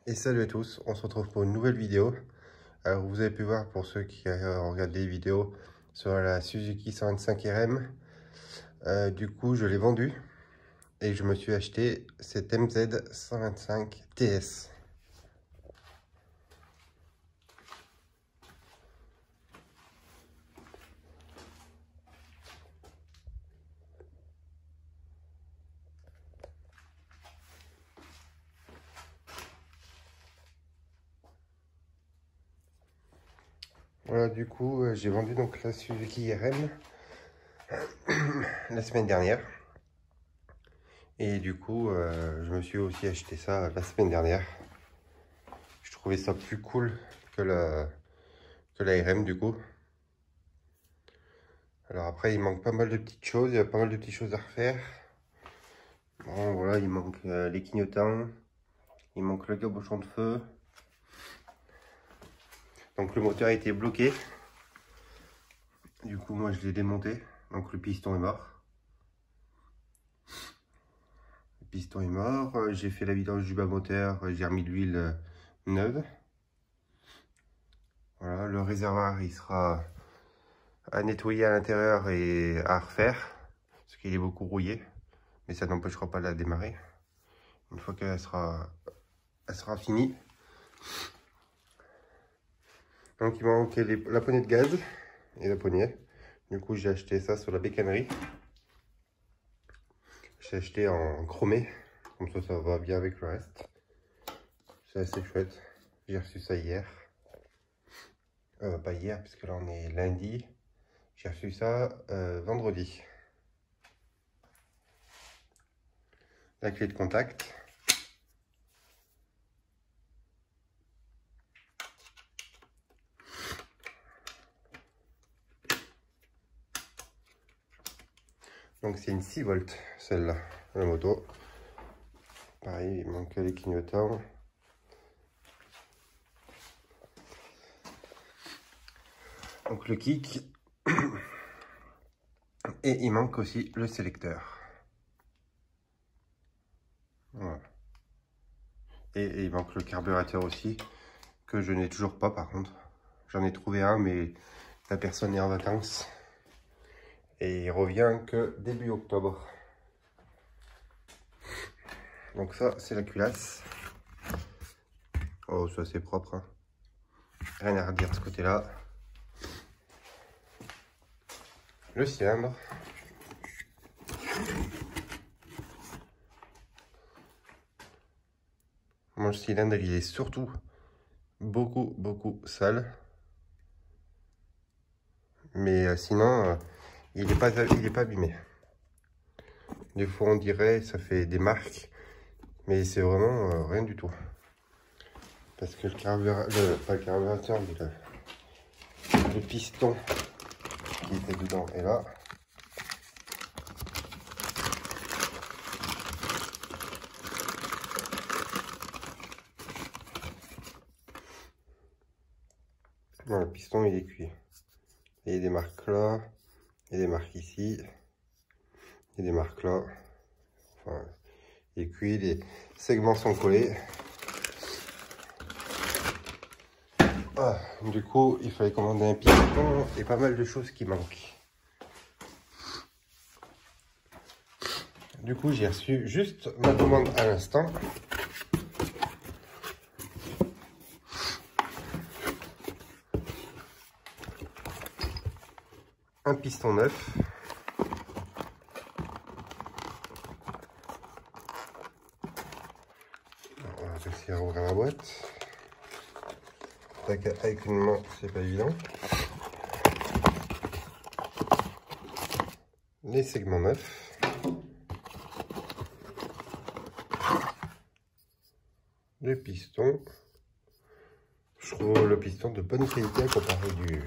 Et salut à tous, on se retrouve pour une nouvelle vidéo. Alors vous avez pu voir, pour ceux qui regardent les vidéos, sur la Suzuki 125 RM. Du coup je l'ai vendu et je me suis acheté cette MZ 125 TS. Voilà, du coup j'ai vendu donc la Suzuki RM la semaine dernière. Et du coup je me suis aussi acheté ça la semaine dernière. Je trouvais ça plus cool que la RM du coup. Alors après il manque pas mal de petites choses, il y a pas mal de petites choses à refaire. Bon voilà, il manque les clignotants, il manque le cabochon de feu. Donc le moteur a été bloqué. Du coup moi je l'ai démonté. Donc le piston est mort. Le piston est mort. J'ai fait la vidange du bas moteur, j'ai remis de l'huile neuve. Voilà, le réservoir il sera à nettoyer à l'intérieur et à refaire. Parce qu'il est beaucoup rouillé. Mais ça n'empêchera pas de la démarrer. Une fois qu'elle sera finie. Donc il m'a manqué la poignée de gaz et la poignée. Du coup j'ai acheté ça sur la bécannerie. J'ai acheté en chromé. Comme ça va bien avec le reste. C'est assez chouette. J'ai reçu ça hier. Pas hier puisque là on est lundi. J'ai reçu ça vendredi. La clé de contact. Donc c'est une 6 volts celle-là, la moto. Pareil, il manque les clignotants. Donc le kick. Et il manque aussi le sélecteur. Voilà. Et il manque le carburateur aussi, que je n'ai toujours pas par contre. J'en ai trouvé un, mais la personne est en vacances. Et il revient que début octobre. Donc ça, c'est la culasse. Oh, ça c'est propre. Hein. Rien à redire de ce côté-là. Le cylindre. Mon cylindre, il est surtout beaucoup sale. Mais sinon, il n'est pas abîmé. Des fois, on dirait, ça fait des marques. Mais c'est vraiment rien du tout. Parce que pas le carburateur, mais le piston qui était dedans est là. Bon, le piston il est cuit. Il y a des marques là, il y a des marques ici, il y a des marques là. Enfin, il est cuit, les segments sont collés. Ah, du coup, il fallait commander un piston et pas mal de choses qui manquent. Du coup, j'ai reçu juste ma commande à l'instant. Un piston neuf. On va réussir à ouvrir la boîte. Avec une main, c'est pas évident. Les segments neufs. Le piston. Je trouve le piston de bonne qualité à comparer du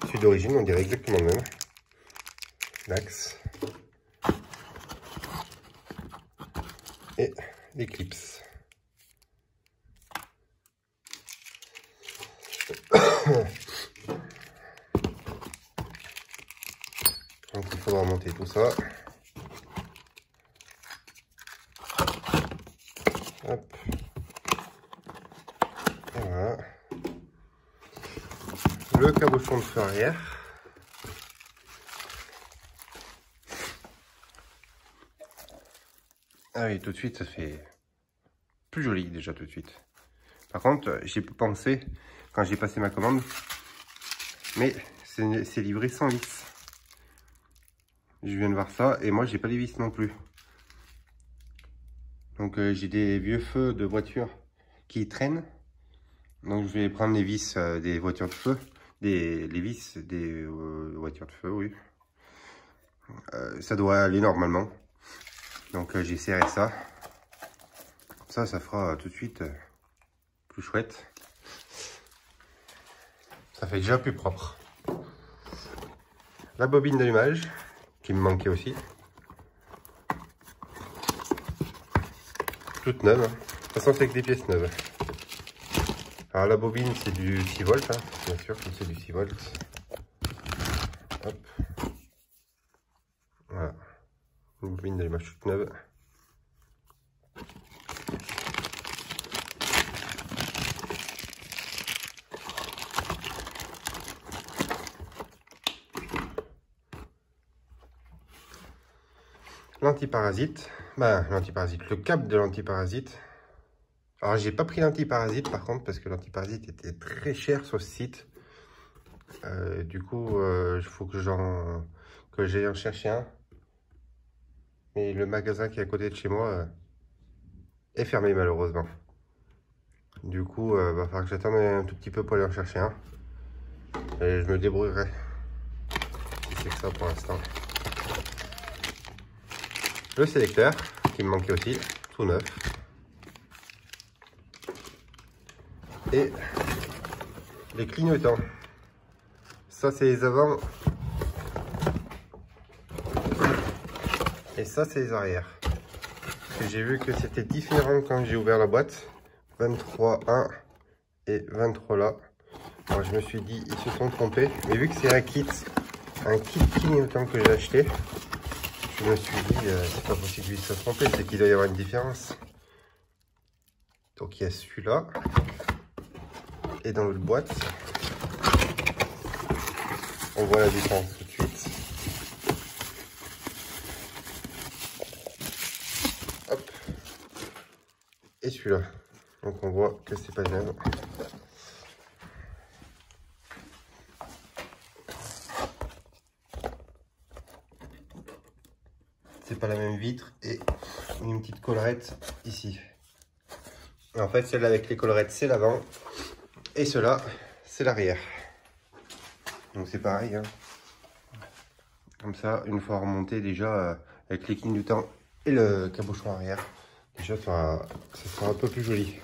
celui d'origine, on dirait exactement le même. L'axe. Et les clips. Donc il faudra monter tout ça. Hop. le cabochon de feu arrière. Ah oui, tout de suite, ça fait plus joli déjà tout de suite. Par contre, j'ai pensé quand j'ai passé ma commande, mais c'est livré sans vis. Je viens de voir ça et moi j'ai pas les vis non plus. Donc j'ai des vieux feux de voiture qui traînent. Donc je vais prendre les vis des voitures de feu, les vis des voitures de feu, oui. Ça doit aller normalement. Donc j'ai serré ça. Ça fera tout de suite plus chouette. Ça fait déjà plus propre. La bobine d'allumage qui me manquait aussi. Toute neuve. Hein. De toute façon, c'est avec des pièces neuves. Alors la bobine, c'est du 6 volts, hein. Bien sûr que c'est du 6 volts. Hop. Voilà. Une bobine d'allumage toute neuve. L'antiparasite, le câble de l'antiparasite. Alors j'ai pas pris l'antiparasite par contre parce que l'antiparasite était très cher sur ce site. Du coup, il faut que j'aille en chercher un. Mais le magasin qui est à côté de chez moi est fermé malheureusement. Du coup, va falloir que j'attende un tout petit peu pour aller en chercher un. Et je me débrouillerai. Si c'est que ça pour l'instant. Le sélecteur qui me manquait aussi, tout neuf. Et les clignotants. Ça c'est les avant. Et ça c'est les arrières. J'ai vu que c'était différent quand j'ai ouvert la boîte. 23.1 et 23 là. Alors je me suis dit, ils se sont trompés. Mais vu que c'est un kit clignotant que j'ai acheté, je me suis dit, c'est pas possible qu'ils se trompent, c'est qu'il doit y avoir une différence. Donc il y a celui-là. Et dans l'autre boîte, on voit la différence tout de suite. Hop. Et celui-là. Donc on voit que c'est pas le même. C'est pas la même vitre et une petite collerette ici. Et en fait, celle avec les collerettes, c'est l'avant. Et cela, c'est l'arrière. Donc c'est pareil. Hein. Comme ça, une fois remonté déjà avec les clignotants et le cabochon arrière, déjà ça sera un peu plus joli.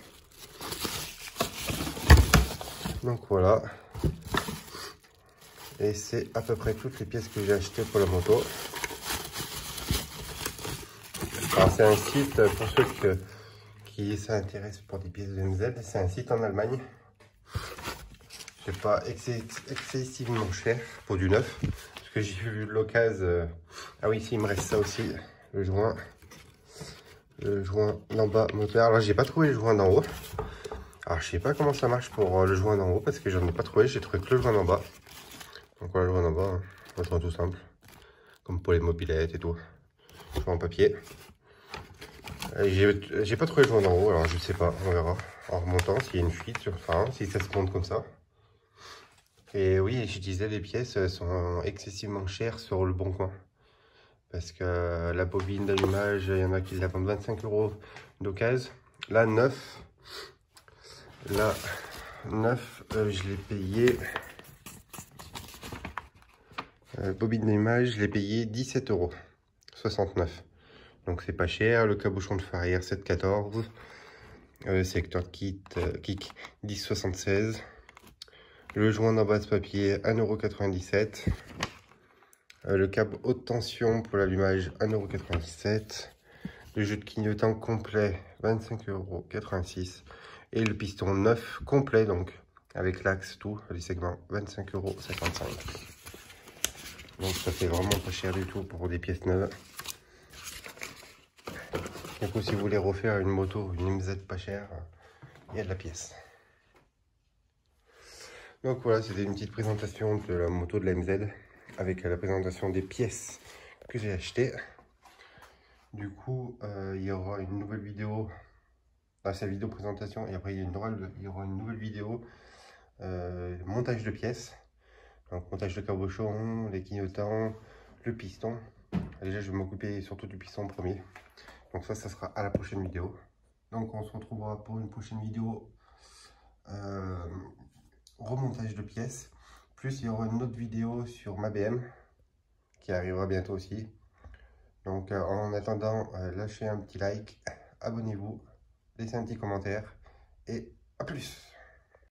Donc voilà. Et c'est à peu près toutes les pièces que j'ai achetées pour la moto. Alors c'est un site, pour ceux qui s'intéressent pour des pièces de MZ, c'est un site en Allemagne. C'est pas excessivement cher pour du neuf. Parce que j'ai vu l'occasion. Ah oui, si, il me reste ça aussi. Le joint d'en bas moteur. Alors j'ai pas trouvé le joint d'en haut. Alors je sais pas comment ça marche pour le joint d'en haut parce que j'en ai pas trouvé. J'ai trouvé que le joint d'en bas. Donc voilà le joint d'en bas. Hein. Un joint tout simple. Comme pour les mobilettes et tout. Joint en papier. J'ai pas trouvé le joint d'en haut, alors je sais pas, on verra en remontant s'il y a une fuite, enfin si ça se monte comme ça. Et oui, je disais, les pièces sont excessivement chères sur le Bon Coin. Parce que la bobine d'allumage, il y en a qui la vendent 25 € d'occasion. Là, neuf, je l'ai payé. Bobine d'allumage, je l'ai payé 17,69 €. Donc c'est pas cher. Le cabochon de feu arrière 7,14 €. Secteur kick 10,76 €. Le joint d'en bas de papier 1,97 €. Le câble haute tension pour l'allumage 1,97 €. Le jeu de clignotant complet 25,86 €. Et le piston neuf complet, donc avec l'axe, tout, les segments 25,55 €. Donc ça fait vraiment pas cher du tout pour des pièces neuves. Du coup, si vous voulez refaire une moto, une MZ pas chère, il y a de la pièce. Donc voilà, c'était une petite présentation de la moto de la MZ avec la présentation des pièces que j'ai achetées. Du coup, il y aura une nouvelle vidéo, sa vidéo présentation, et après il y aura une nouvelle vidéo montage de pièces. Donc montage de cabochon, les clignotants, le piston. Déjà je vais m'occuper surtout du piston en premier. Donc ça sera à la prochaine vidéo. Donc on se retrouvera pour une prochaine vidéo remontage de pièces. Plus il y aura une autre vidéo sur ma BM qui arrivera bientôt aussi. Donc en attendant, lâchez un petit like, abonnez-vous, laissez un petit commentaire et à plus.